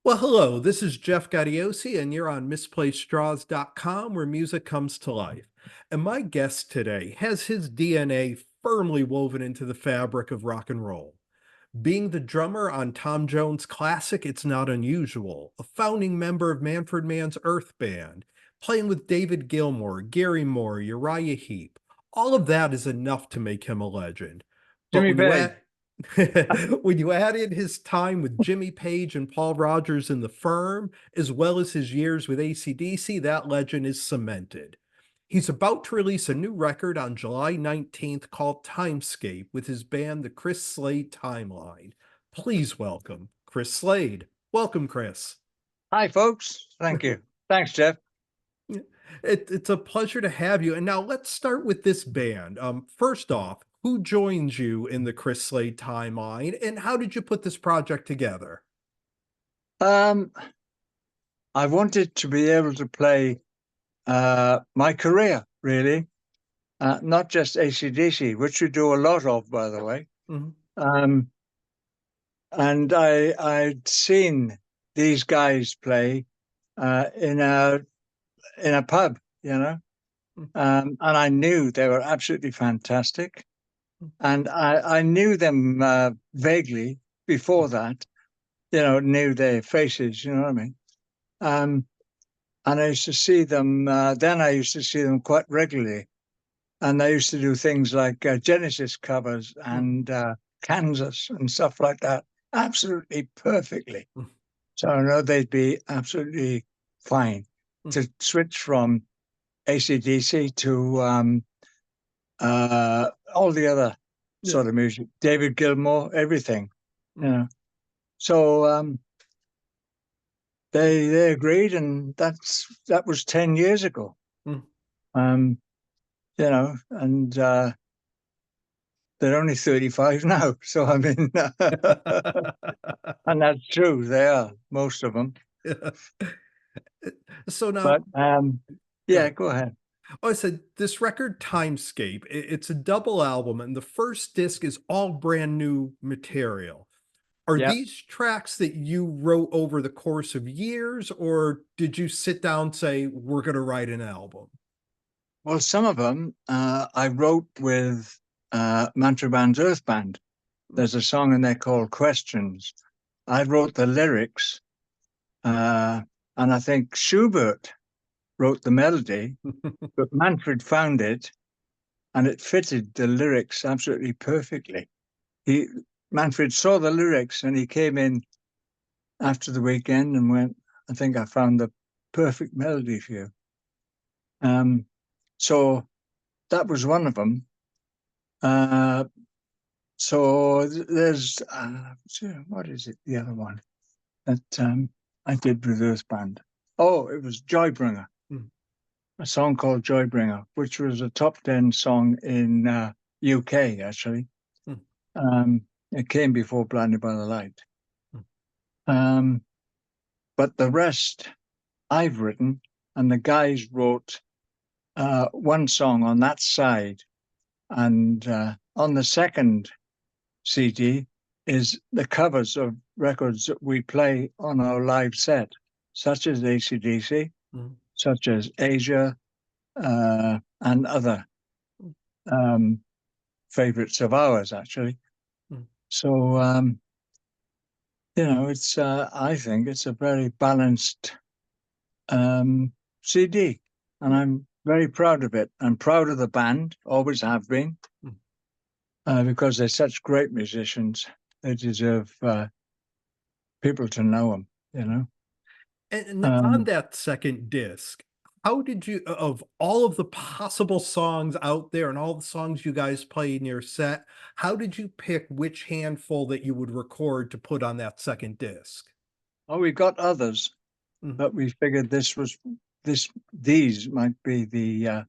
Well, hello, this is Jeff Gaudiosi, and you're on misplacedstraws.com where music comes to life. And my guest today has his DNA firmly woven into the fabric of rock and roll. Being the drummer on Tom Jones' classic It's Not Unusual, a founding member of Manfred Mann's Earth Band, playing with David Gilmour, Gary Moore, Uriah Heep, all of that is enough to make him a legend. But Jimmy when you Page. add when you add in his time with Jimmy Page and Paul Rogers in the firm, as well as his years with AC/DC, that legend is cemented. He's about to release a new record on July 19th called Timescape with his band, the Chris Slade Timeline. Please welcome Chris Slade. Welcome, Chris. Hi, folks. Thank you. Thanks, Jeff. It's a pleasure to have you. And now let's start with this band. First off, who joins you in the Chris Slade timeline, and how did you put this project together? Um, I wanted to be able to play my career, really, not just AC/DC, which we do a lot of, by the way. Mhm. Um, and I'd seen these guys play in a pub, you know, and I knew they were absolutely fantastic. And I knew them vaguely before that, knew their faces, you know what I mean? Um, and I used to see them. Then I used to see them quite regularly, and they used to do things like Genesis covers and Kansas and stuff like that, absolutely perfectly. So I know they'd be absolutely fine to switch from AC/DC to all the other Yeah. sort of music, David Gilmour, everything, you Mm. know. So they agreed, and that was 10 years ago. Mm. Um, and they're only 35 now. So I mean, and that's true. They are, most of them. So now, But go yeah, ahead. go ahead. Oh, I said this record, Timescape, it's a double album, and the first disc is all brand new material. Are Yeah. these tracks that you wrote over the course of years, or did you sit down and say, we're going to write an album? Well, some of them I wrote with Mantra Band's Earth Band. There's a song in there called Questions. I wrote the lyrics, and I think Schubert wrote the melody, but Manfred found it and it fitted the lyrics absolutely perfectly. He Manfred saw the lyrics and he came in after the weekend and went, I think I found the perfect melody for you. Um, so that was one of them. Uh, there's what is it? The other one that I did with Earth Band. Oh, it was Joybringer, Mm. a song called Joybringer, which was a top 10 song in UK actually. Mm. It came before Blinded by the Light. Mm. Um, but the rest I've written, and the guys wrote one song on that side. And on the second CD is the covers of records that we play on our live set, such as AC/DC, Mm. such as Asia, and other um, favorites of ours, actually. Mm. So, I think it's a very balanced CD, and I'm very proud of it. I'm proud of the band, always have been, Mm. because they're such great musicians. They deserve people to know them, you know. And on Um, that second disc, how did you, of all of the possible songs out there and all the songs you guys play in your set, how did you pick which handful that you would record to put on that second disc? oh, we got others, Mm. but we figured these might be the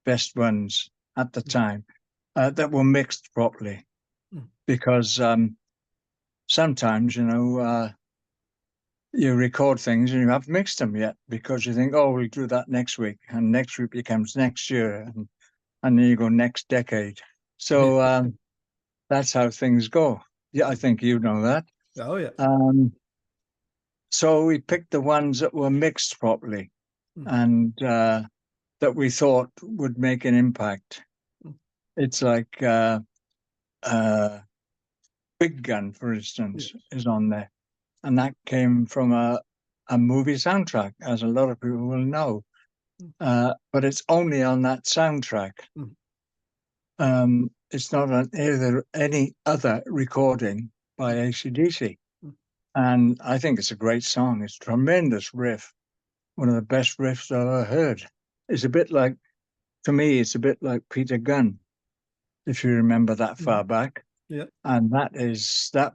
best ones at the time that were mixed properly, Mm. because sometimes, you record things and you haven't mixed them yet because you think, oh, we'll do that next week, and next week becomes next year, and then you go next decade. So that's how things go. Yeah, I think you know that. Oh, yeah. Um, So we picked the ones that were mixed properly and that we thought would make an impact. It's like Big Gun, for instance, is on there. And that came from a movie soundtrack, as a lot of people will know. But it's only on that soundtrack. It's not on any other recording by AC/DC. And I think it's a great song. It's a tremendous riff. One of the best riffs I've ever heard. It's a bit like, to me, it's a bit like Peter Gunn, if you remember that far back. Yeah. And that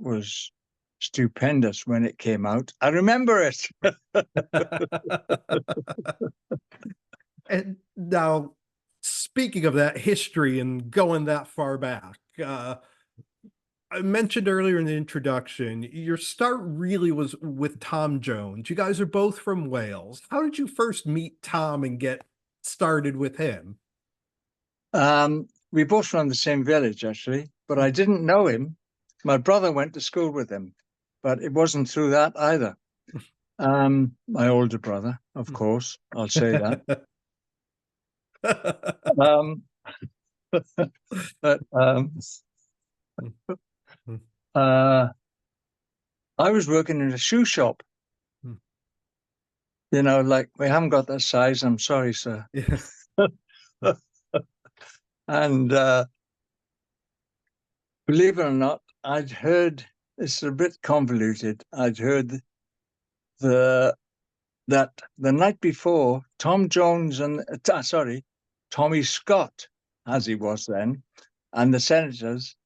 was stupendous when it came out. I remember it. And now, speaking of that history and going that far back, I mentioned earlier in the introduction, your start really was with Tom Jones. You guys are both from Wales. How did you first meet Tom and get started with him? We both from the same village, actually, but I didn't know him. My brother went to school with him, but it wasn't through that either. My older brother, of course, I'll say that. But I was working in a shoe shop. You know, like, we haven't got that size. I'm sorry, sir. And believe it or not, I'd heard, it's a bit convoluted. I'd heard that the night before, Tommy Scott, as he was then, and the Senators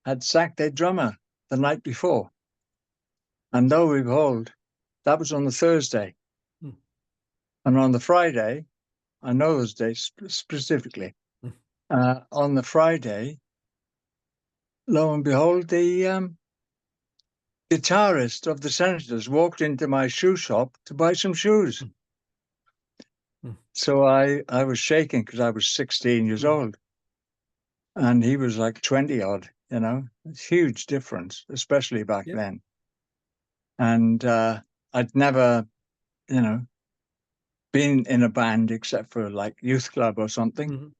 had sacked their drummer the night before. And lo and behold, that was on the Thursday. And on the Friday, I know those days specifically, on the Friday, lo and behold, the guitarist of the Senators walked into my shoe shop to buy some shoes. So I was shaking because I was 16 years old. And he was like 20 odd, you know, it's a huge difference, especially back then. And I'd never, you know, been in a band except for like youth club or something,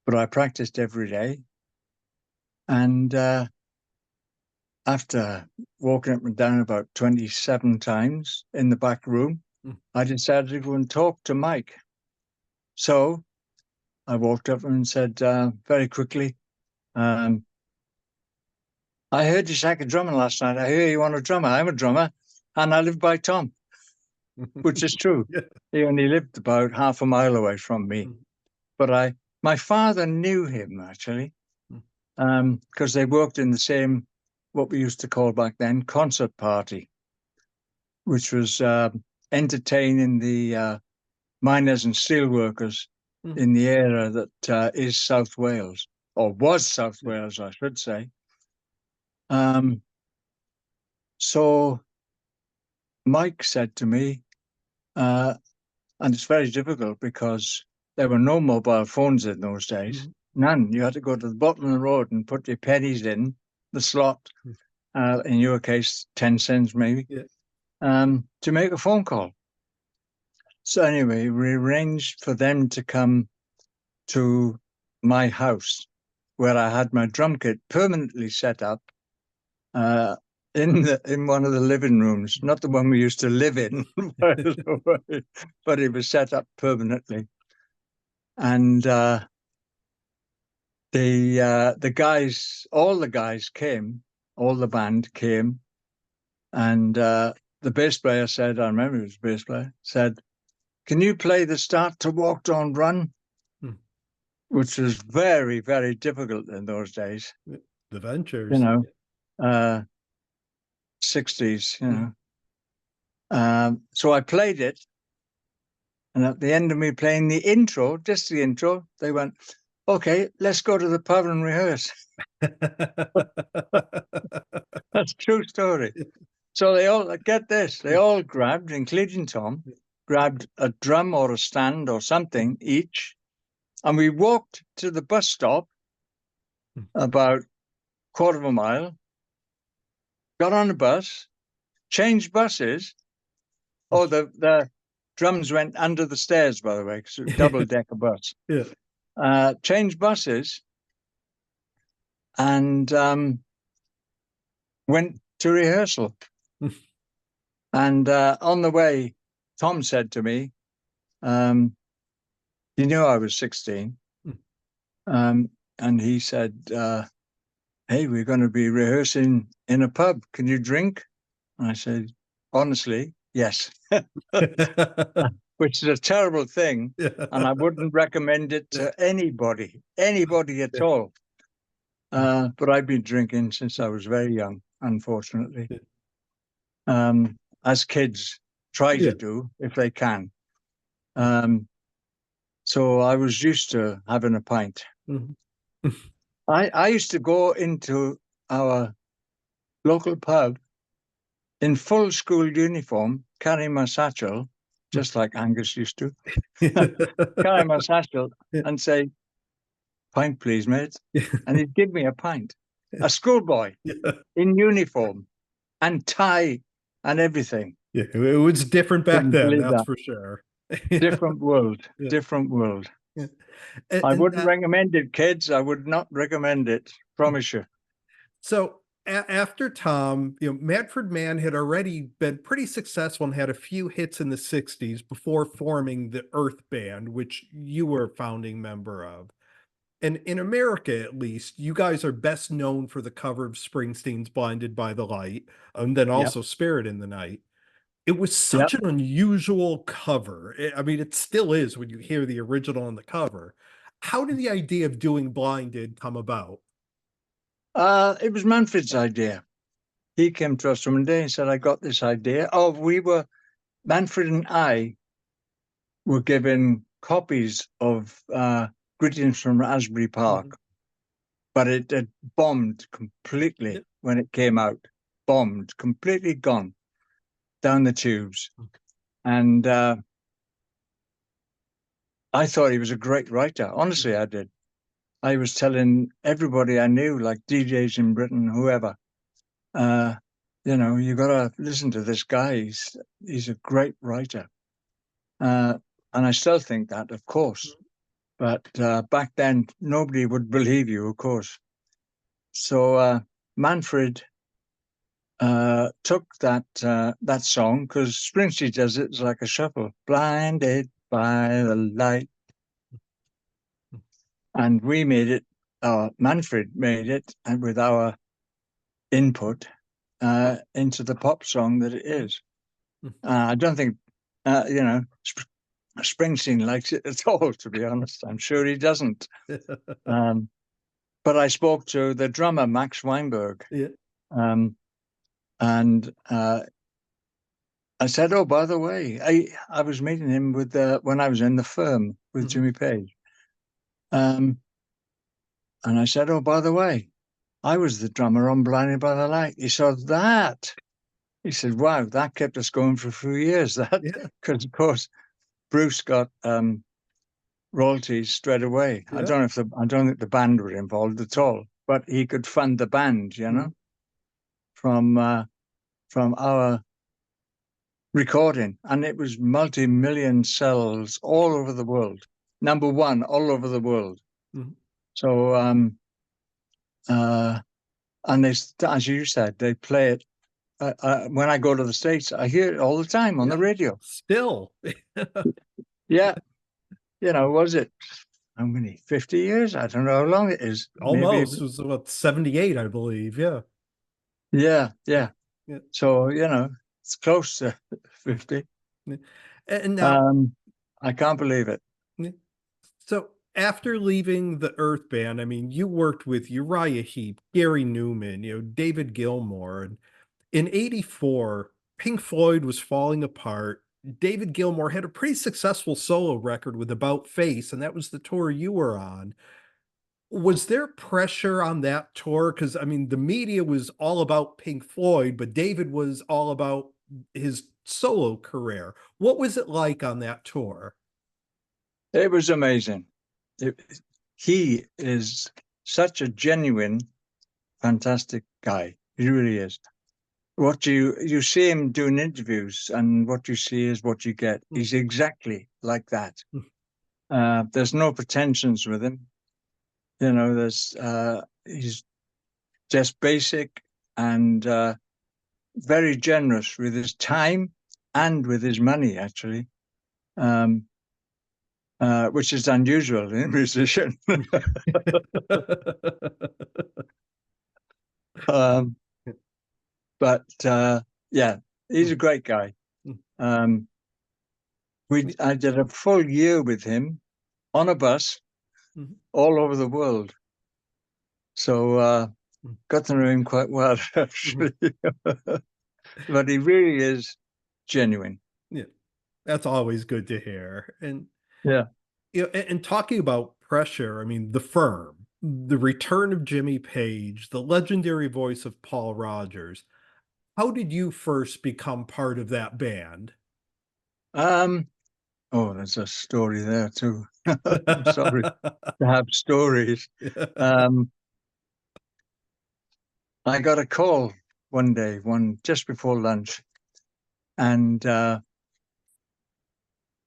but I practiced every day. And after walking up and down about 27 times in the back room, I decided to go and talk to Mike. So I walked up and said very quickly, I heard you sack a drummer last night. I hear you want a drummer. I'm a drummer, and I live by Tom, which is true. He only lived about half a mile away from me. But my father knew him, actually, because they worked in the same, what we used to call back then, concert party, which was entertaining the miners and steelworkers in the area that is South Wales, or was South Wales, I should say. So Mike said to me, and it's very difficult because there were no mobile phones in those days. None. You had to go to the bottom of the road and put your pennies in the slot, in your case, 10 cents maybe, to make a phone call. So anyway, we arranged for them to come to my house where I had my drum kit permanently set up in one of the living rooms, not the one we used to live in, by the way, but it was set up permanently. And the guys, all the guys came, all the band came, and the bass player said, I remember it was the bass player, said, "Can you play the Start to Walk, Don't Run?" Which was very, very difficult in those days. The Ventures. You know, 60s, you know. So I played it. And at the end of me playing the intro, just the intro, they went, "Okay, let's go to the pub and rehearse." That's a true story. So they all, get this, they all grabbed, including Tom, grabbed a drum or a stand or something each. And we walked to the bus stop about a quarter of a mile, got on the bus, changed buses, Oh, the drums went under the stairs, by the way, because it was a double-decker bus. Yeah. Changed buses and went to rehearsal. And on the way, Tom said to me, he knew I was 16. And he said, hey, we're going to be rehearsing in a pub. Can you drink? And I said, honestly, yes. Which is a terrible thing. And I wouldn't recommend it to anybody at all. But I've been drinking since I was very young, unfortunately. As kids try to do, if they can. So I was used to having a pint. I used to go into our local pub in full school uniform, carrying my satchel, just like Angus used to, carry my satchel and say, pint, please, mate. And he'd give me a pint. A schoolboy in uniform and tie and everything. Yeah, it was different back then, that's that. for sure. Different world, different world. Yeah. I wouldn't recommend it, kids. I would not recommend it. Promise you. So after Tom, Manfred Mann had already been pretty successful and had a few hits in the 60s before forming the Earth Band, which you were a founding member of. And in America, at least, you guys are best known for the cover of Springsteen's Blinded by the Light, and then also Spirit in the Night. It was such an unusual cover. I mean, it still is when you hear the original on the cover. How did the idea of doing Blinded come about? It was Manfred's idea. He came to us one day and said, I got this idea. Manfred and I were given copies of Greetings from Asbury Park, but it had bombed completely when it came out. Bombed, completely gone down the tubes. And I thought he was a great writer. Honestly, I did. I was telling everybody I knew, like DJs in Britain, whoever, you got to listen to this guy. He's a great writer. And I still think that, of course. But back then, nobody would believe you, of course. So Manfred took that song, because Springsteen does it, it's like a shuffle. Blinded by the light. And we made it, Manfred made it, and with our input into the pop song that it is. I don't think, Springsteen likes it at all, to be honest. I'm sure he doesn't. But I spoke to the drummer, Max Weinberg, and I said, oh, by the way, I was meeting him when I was in the Firm with Jimmy Page. And I said, oh, by the way, I was the drummer on Blinded by the Light. He saw that. He said, wow, that kept us going for a few years. Because, of course, Bruce got royalties straight away. I don't think the band were involved at all, but he could fund the band, from our recording. And it was multi-million sales all over the world. Number one all over the world. So, and they, as you said, they play it. When I go to the States, I hear it all the time on the radio. Still. Yeah. Was it, how many, 50 years? I don't know how long it is. Almost. Maybe. It was about 78, I believe. Yeah. Yeah. So, it's close to 50. And now, I can't believe it. So after leaving the Earth Band, I mean, you worked with Uriah Heep, Gary Newman, David Gilmour. And in '84, Pink Floyd was falling apart. David Gilmour had a pretty successful solo record with About Face, and that was the tour you were on. Was there pressure on that tour? Because, I mean, the media was all about Pink Floyd, but David was all about his solo career. What was it like on that tour? It was amazing. He is such a genuine, fantastic guy. He really is. what you see him doing interviews, and what you see is what you get. He's exactly like that. There's no pretensions with him. He's just basic and very generous with his time and with his money, actually, which is unusual in a musician. But yeah, he's a great guy. I did a full year with him on a bus all over the world. So got to know him quite well, actually. But he really is genuine. Yeah, that's always good to hear. And yeah, and talking about pressure, I mean, The Firm, the return of Jimmy Page, the legendary voice of Paul Rogers. How did you first become part of that band? Oh, there's a story there too. I'm sorry to have stories. I got a call one day, just before lunch, and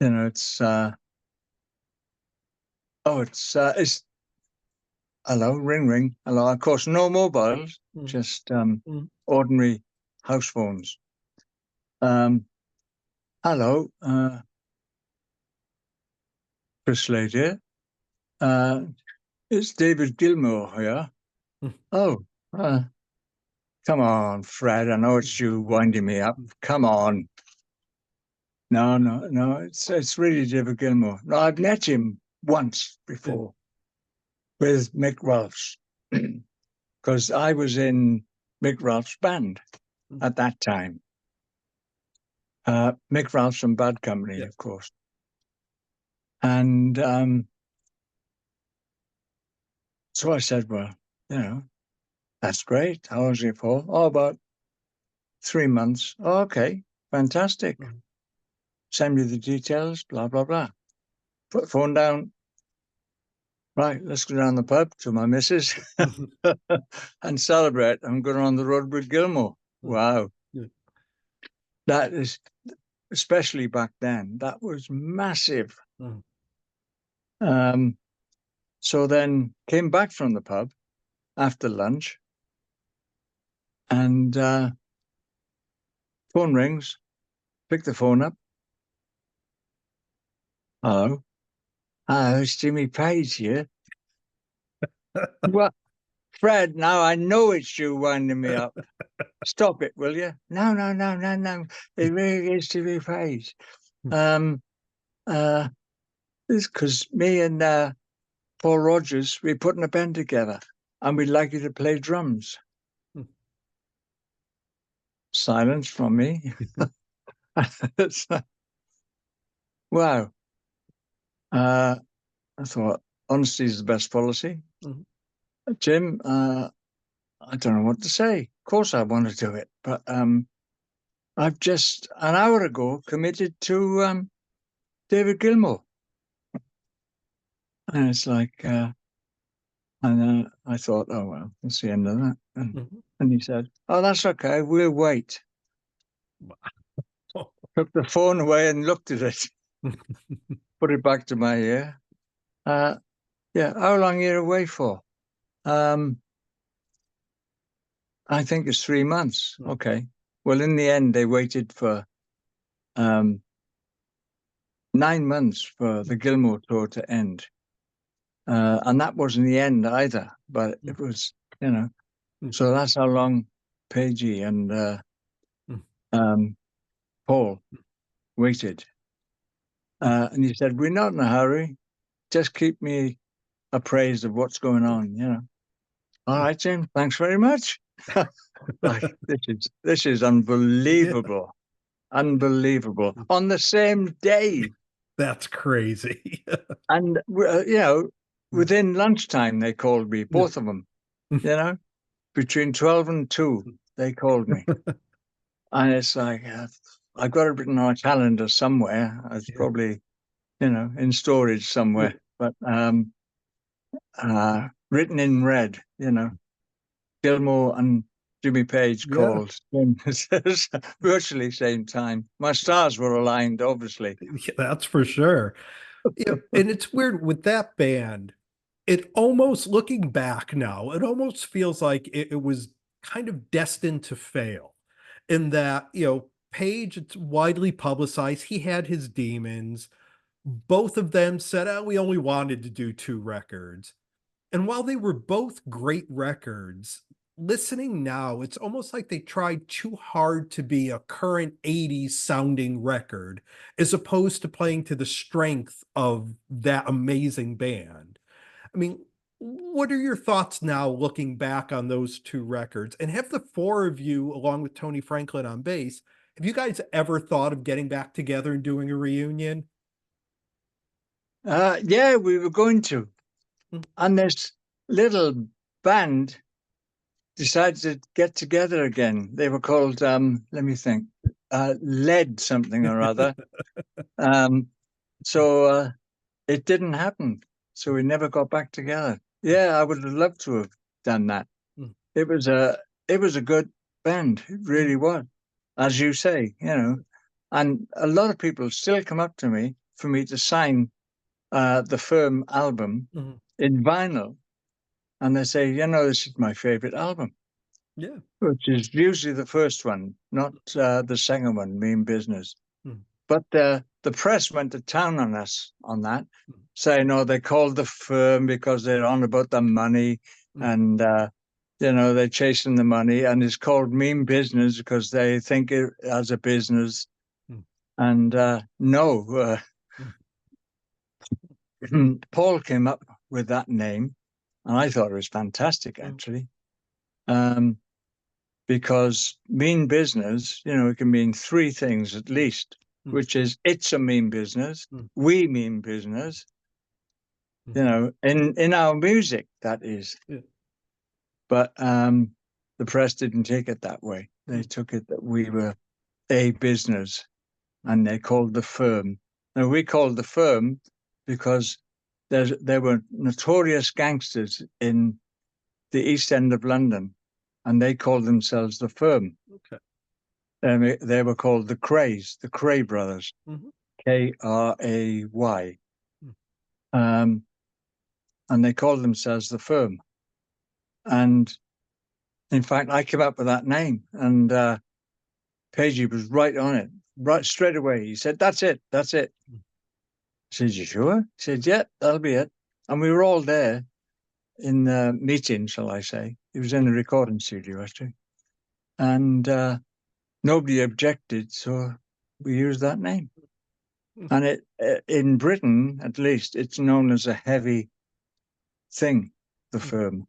it's hello, ring. Hello. Of course, no mobiles, just ordinary house phones. Hello, Chris Slade here. It's David Gilmour here. Oh, come on, Fred. I know it's you winding me up. Come on. No. It's really David Gilmour. No, I've met him once before with Mick Ralph's, because I was in Mick Ralph's band at that time. Mick Ralph's from Bad Company, of course. And so I said, well, that's great. How long is it for? Oh, about 3 months. Oh, okay, fantastic. Send me the details, blah, blah, blah. Put the phone down. Right, let's go down the pub to my missus and celebrate. I'm going on the road with Gilmour. Wow. That is, especially back then, that was massive. So then came back from the pub after lunch, and phone rings. Pick the phone up. Hello. It's Jimmy Page here. What? Fred, now I know it's you winding me up. Stop it, will you? No. It really is Jimmy Page. It's because me and Paul Rogers, we're putting a band together, and we'd like you to play drums. Silence from me. Wow. I thought honesty is the best policy. Jim, I don't know what to say. Of course I want to do it, but I've just an hour ago committed to David Gilmour. And it's like, and I thought, oh, well, that's the end of that. And he said, oh, that's okay, we'll wait. Took the phone away and looked at it, put it back to my ear. Yeah, how long are you away for? I think it's 3 months. Okay. Well, in the end, they waited for 9 months for the Gilmour tour to end. And that wasn't the end either, but it was, so that's how long Pagey and Paul waited. And he said, we're not in a hurry. Just keep me appraised of what's going on, All right, Jim, thanks very much. Like, this is unbelievable. Unbelievable. On the same day. That's crazy. And, within lunchtime, they called me, both of them, between 12 and 2, they called me. And it's like, I've got it written on a calendar somewhere. It's probably, in storage somewhere, but written in red, Gilmour and Jimmy Page Yeah, called. Virtually same time. My stars were aligned, obviously. yeah, that's for sure. Yeah, and it's weird with that band. It almost, looking back now, it almost feels like it was kind of destined to fail in that, Page, it's widely publicized. He had his demons. Both of them said, oh, we only wanted to do two records. And while they were both great records, listening now, it's almost like they tried too hard to be a current 80s sounding record, as opposed to playing to the strength of that amazing band. I mean, what are your thoughts now looking back on those two records? And have the four of you, along with Tony Franklin on bass, have you guys ever thought of getting back together and doing a reunion? Yeah, we were going to. Mm, And this little band decided to get together again. They were called, let me think, Lead something or other. Um, so it didn't happen. So we never got back together. Yeah, I would have loved to have done that. mm, It was a good band. It mm, really was, as you say, And a lot of people still come up to me for me to sign the Firm album mm. in vinyl, and they say, this is my favorite album, Yeah. which is usually the first one, not the second one, Mean Business. Mm, But the press went to town on us on that, mm, saying, "Oh, they called the Firm because they're on about the money, mm, and they're chasing the money, and it's called Mean Business because they think it as a business." mm, And no, mm, Paul came up with that name, and I thought it was fantastic, mm, actually. Um, because mean business, it can mean three things at least, mm, which is it's a mean business, mm, we mean business, mhm. in our music, that is. Yeah. But the press didn't take it that way. They Mm, took it that we were a business, mm, and they called the Firm. Now, we called the Firm because there were notorious gangsters in the East End of London, and they called themselves the Firm. okay. They were called the Krays, the Kray brothers, Mhm, Kray. mm, Um, and they called themselves the Firm. And in fact, I came up with that name, and Pagey was right on it, right straight away. He said, "That's it, that's it." mm, I said, "You sure?" He said, "Yeah, that'll be it." And we were all there in the meeting, shall I say. He was in the recording studio, actually. And nobody objected, so we used that name. mm, And in Britain, at least, it's known as a heavy thing, the mm. Firm,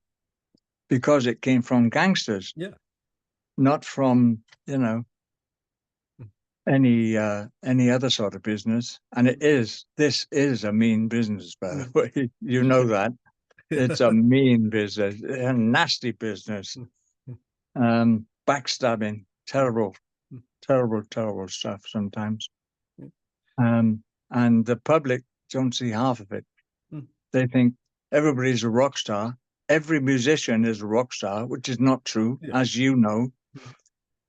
because it came from gangsters, Yeah. not from, Mm, any other sort of business. And mm, this is a mean business, by the mm. way. You know that. It's a mean business, a nasty business. Mm, mm, Backstabbing, mm, terrible, mm, terrible, terrible stuff sometimes. mm, And the public don't see half of it. mm. They think everybody's a rock star. Every musician is a rock star, which is not true, Yeah. as you know. Mm,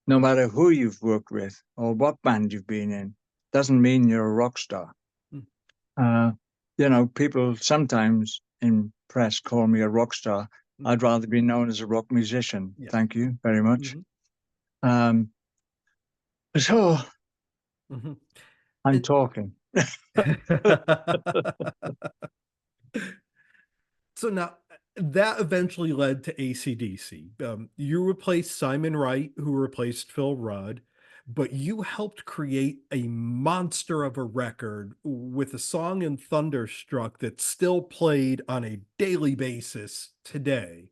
No matter who you've worked with or what band you've been in, doesn't mean you're a rock star. mm, Uh, people sometimes in press call me a rock star. mm. I'd rather be known as a rock musician. Yeah. Thank you very much. Mhm, Um, so mhm. I'm And talking. so now that eventually led to AC/DC. You replaced Simon Wright, who replaced Phil Rudd, but you helped create a monster of a record with a song in Thunderstruck that's still played on a daily basis today.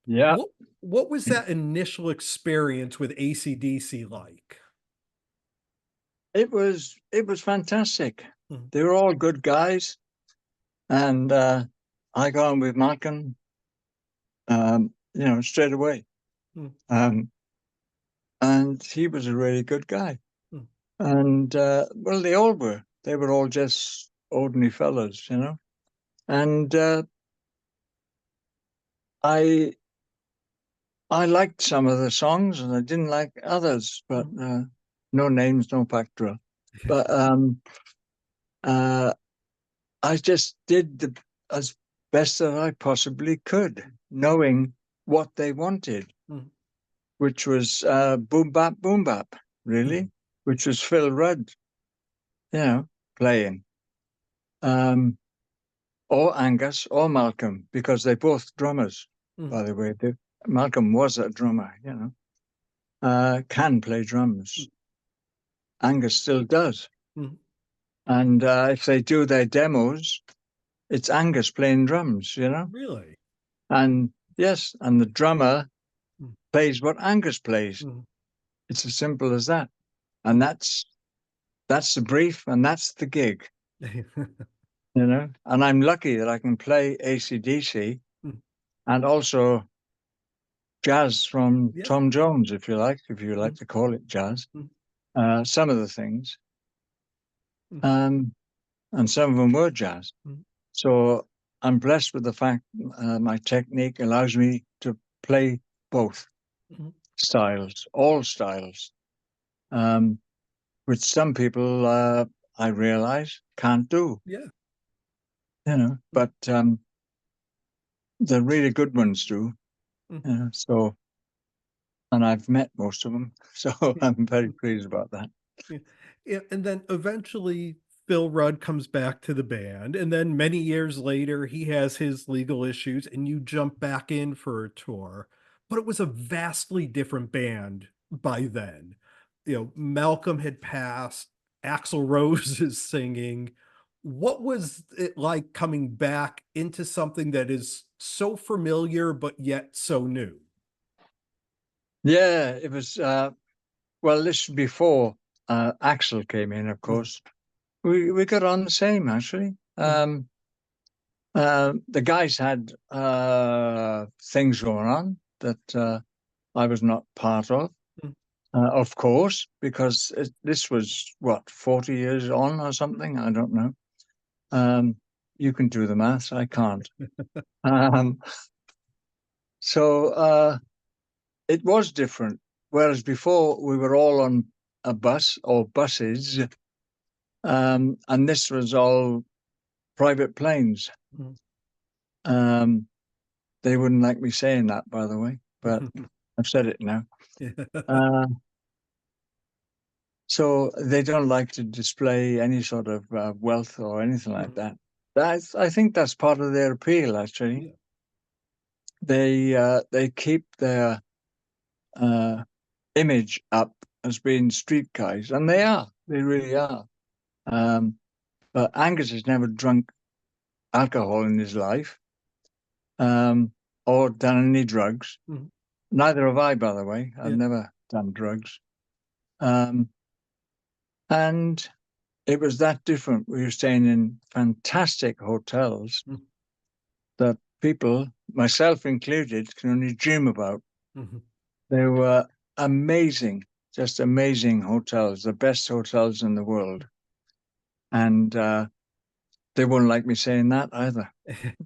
Yeah, What was that initial experience with AC/DC like? it was fantastic. Mhm, They were all good guys, and I got on with Malcolm, straight away. mhm, Um, and he was a really good guy. mhm, And well, they all were. They were all just ordinary fellows. And I I liked some of the songs and I didn't like others, but no names, no pack drill. But uh, I just did as best that I possibly could, knowing what they wanted, which was boom bap, really, which was Phil Rudd, playing, or Angus or Malcolm, because they're both drummers, by the way. Malcolm was a drummer, can play drums. Angus still does. And if they do their demos, it's Angus playing drums, Really? And yes, and the drummer plays what Angus plays. It's as simple as that. And that's the brief and that's the gig, And I'm lucky that I can play AC/DC and also jazz from Tom Jones, if you like to call it jazz. Some of the things. And some of them were jazz. So I'm blessed with the fact my technique allows me to play both styles, all styles, which some people I realize can't do. Yeah. But the really good ones do. So, and I've met most of them, so I'm very pleased about that. Yeah. And then eventually Phil Rudd comes back to the band, and then many years later he has his legal issues and you jump back in for a tour. But it was a vastly different band by then. Malcolm had passed, Axl Rose is singing. What was it like coming back into something that is so familiar but yet so new? Yeah, it was well, this was before Axl came in, of course. We got on the same, actually. The guys had things going on that I was not part of course, because this was, what, 40 years on or something? I don't know. You can do the maths, I can't. So it was different. Whereas before we were all on a bus or buses, and this was all private planes. They wouldn't like me saying that, by the way, but I've said it now. So they don't like to display any sort of wealth or anything like that. I think that's part of their appeal, actually. They keep their image up as being street guys, and they are. They really are. But Angus has never drunk alcohol in his life, or done any drugs. Neither have I, by the way. I've never done drugs. And it was that different. We were staying in fantastic hotels that people, myself included, can only dream about. They were amazing, just amazing hotels, the best hotels in the world. And they wouldn't like me saying that either,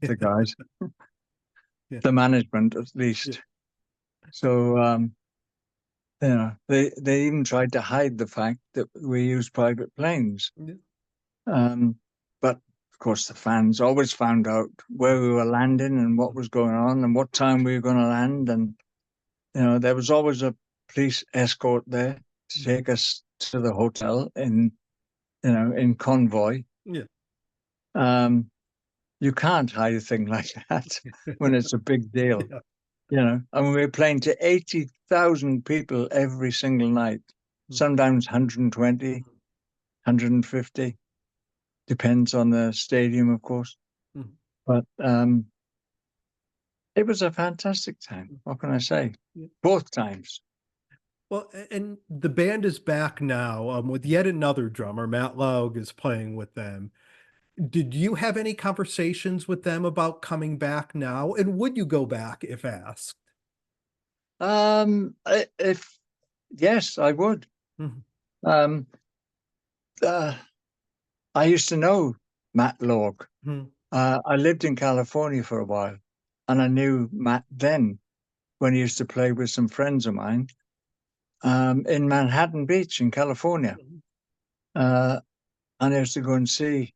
the guys, the management at least. So, they even tried to hide the fact that we use private planes. But of course, the fans always found out where we were landing and what was going on and what time we were going to land. And, there was always a police escort there to take us to the hotel in convoy. You can't hide a thing like that when it's a big deal. And we were playing to 80,000 people every single night, sometimes 120, 150, depends on the stadium, of course. But it was a fantastic time. What can I say? Both times. Well, and the band is back now with yet another drummer. Matt Laug is playing with them. Did you have any conversations with them about coming back now? And would you go back if asked? If yes, I would. Um, I used to know Matt Laug. I lived in California for a while, and I knew Matt then. when he used to play with some friends of mine in Manhattan Beach in California. And I used to go and see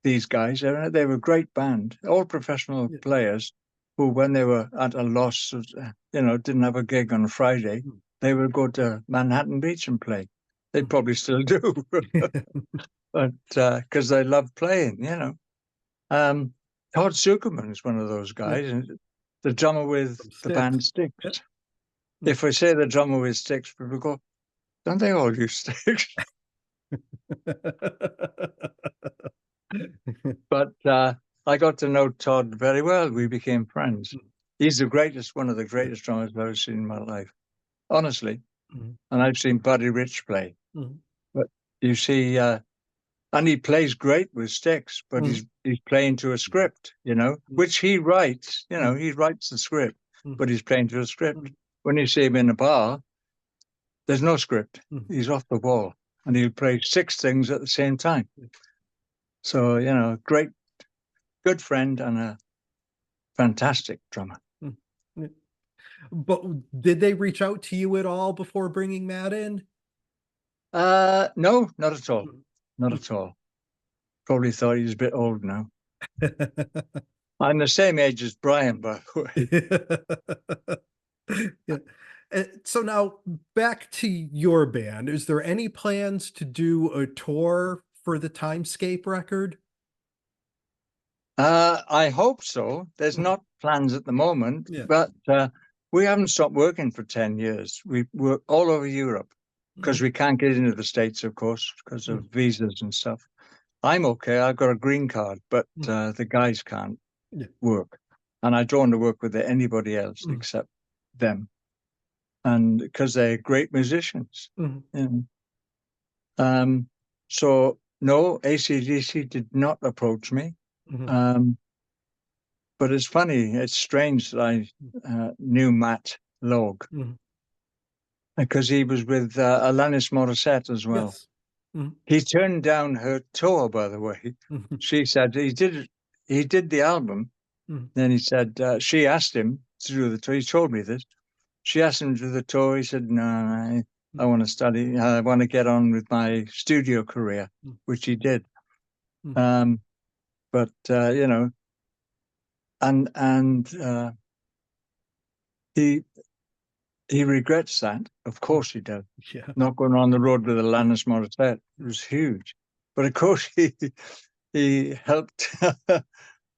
these guys. They were a great band, all professional players who, when they were at a loss, didn't have a gig on a Friday, they would go to Manhattan Beach and play. They probably still do, but because they love playing, Todd Zuckerman is one of those guys, and the drummer with the band Styx. Yeah. If I say the drummer with Styx, people go, don't they all use Styx? But I got to know Todd very well. We became friends. He's one of the greatest drummers I've ever seen in my life, honestly. And I've seen Buddy Rich play. But you see, and he plays great with Styx, but he's playing to a script, which he writes. He writes the script, but he's playing to a script. When you see him in a bar, there's no script. He's off the wall, and he'll play 6 things at the same time. So, great, good friend and a fantastic drummer. But did they reach out to you at all before bringing Matt in? No, not at all. Not at all. Probably thought he was a bit old now. I'm the same age as Brian, by the way. So now back to your band. Is there any plans to do a tour for the Timescape record? I hope so. There's not plans at the moment, but we haven't stopped working for 10 years. We work all over Europe because we can't get into the States, of course, because of visas and stuff. I'm okay. I've got a green card, but the guys can't work. And I don't want to work with anybody else except them. And because they're great musicians. So no, AC/DC did not approach me. But it's funny, it's strange that I knew Matt Logue because he was with Alanis Morissette as well. He turned down her tour, by the way. She said he did the album. Then he said she asked him to do the tour. He told me this. She asked him to do the tour. He said, "No, I want to study. I want to get on with my studio career," which he did. But and he regrets that. Of course he does. Not going on the road with Alanis Morissette. It was huge. But of course he helped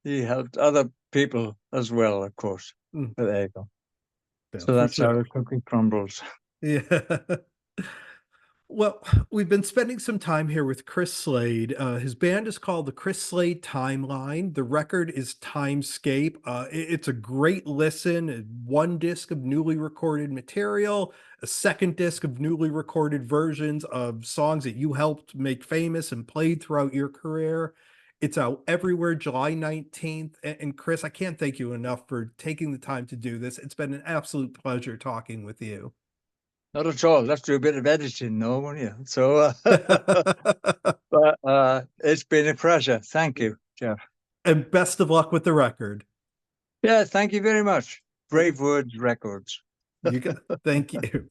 he helped other people as well, of course. But there you go. So that's how the cookie crumbles. Yeah. Well, we've been spending some time here with Chris Slade. His band is called the Chris Slade Timeline. The record is Timescape. It's a great listen. 1 disc of newly recorded material, a 2nd disc of newly recorded versions of songs that you helped make famous and played throughout your career. It's out everywhere July 19th. And Chris, I can't thank you enough for taking the time to do this. It's been an absolute pleasure talking with you. Not at all. Let's do a bit of editing, though, won't you? So, but it's been a pleasure. Thank you, Jeff. And best of luck with the record. Yeah, thank you very much. Brave Words Records. Thank you.